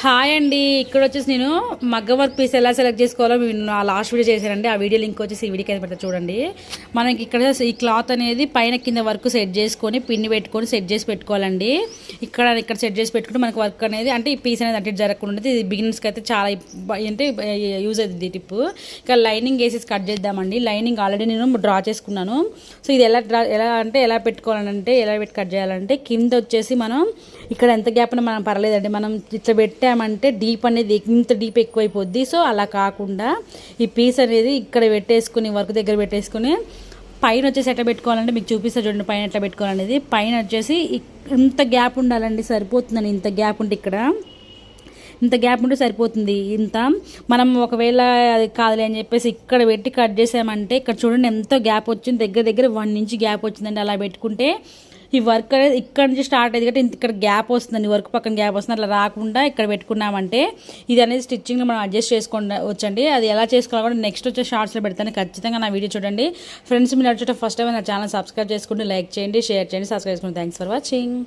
Hi అండి. ఇక్కడ వచ్చేసి నేను మగ్గం వర్క్ పీస్ ఎలా సెలెక్ట్ చేసుకోవాలో నా లాస్ట్ వీడియో చేశానండి. ఆ వీడియో లింక్ వచ్చేసి ఈ వీడియోకి పెడతా చూడండి. మనకి ఇక్కడ ఈ క్లాత్ అనేది పైన కింద వర్క్ సెట్ చేసుకొని పిన్ని పెట్టుకొని సెట్ చేసి పెట్టుకోవాలండి. ఇక్కడ సెట్ చేసి పెట్టుకుంటే మనకు వర్క్ అనేది అంటే ఈ పీస్ అనేది అంటే జరగకుండా ఉంటుంది. ఇది బిగినర్స్కి అయితే చాలా అంటే యూజ్ అవుతుంది టిప్. ఇక్కడ లైనింగ్ వేసేసి కట్ చేద్దామండి. లైనింగ్ ఆల్రెడీ నేను డ్రా చేసుకున్నాను. సో ఇది ఎలా పెట్టుకోవాలంటే ఎలా పెట్టి కట్ చేయాలంటే కింద వచ్చేసి మనం ఇక్కడ ఎంత గ్యాప్ ఉన్నా మనం పర్లేదండి. మనం ఇట్లా పెట్టామంటే డీప్ అనేది ఇంత డీప్ ఎక్కువైపోద్ది. సో అలా కాకుండా ఈ పీస్ అనేది ఇక్కడ పెట్టేసుకుని వర్క్ దగ్గర పెట్టేసుకుని పైన వచ్చేసి ఎట్లా పెట్టుకోవాలంటే మీకు చూపిస్తా చూడండి. పైన ఎట్లా పెట్టుకోవాలనేది పైన వచ్చేసి ఇంత గ్యాప్ ఉండాలండి. సరిపోతుందని ఇంత గ్యాప్ ఉంటే ఇక్కడ ఇంత గ్యాప్ ఉంటే సరిపోతుంది. ఇంత మనం ఒకవేళ అది కాదులే అని చెప్పేసి ఇక్కడ పెట్టి కట్ చేసామంటే ఇక్కడ చూడండి ఎంతో గ్యాప్ వచ్చింది. దగ్గర 1 ఇంచ్ గ్యాప్ వచ్చిందండి. అలా పెట్టుకుంటే ఈ వర్క్ అనేది ఇక్కడ నుంచి స్టార్ట్ అయ్యింది కాబట్టి ఇక్కడ గ్యాప్ వస్తుందండి. వర్క్ పక్కన గ్యాప్ వస్తుంది. అట్లా రాకుండా ఇక్కడ పెట్టుకున్నామంటే ఇది అనేది స్టిచ్చింగ్లో మనం అడ్జస్ట్ చేసుకోండి వచ్చండి. అది ఎలా చేసుకోవాలి కూడా నెక్స్ట్ వచ్చే షార్ట్స్లో పెడతాను. ఖచ్చితంగా నా వీడియో చూడండి ఫ్రెండ్స్. మీరు నచ్చుంటే ఫస్ట్ టైం నా ఛానల్ సబ్స్క్రైబ్ చేసుకోండి, లైక్ చేయండి, షేర్ చేయండి, సబ్స్క్రైబ్ చేసుకోండి. Thanks for watching.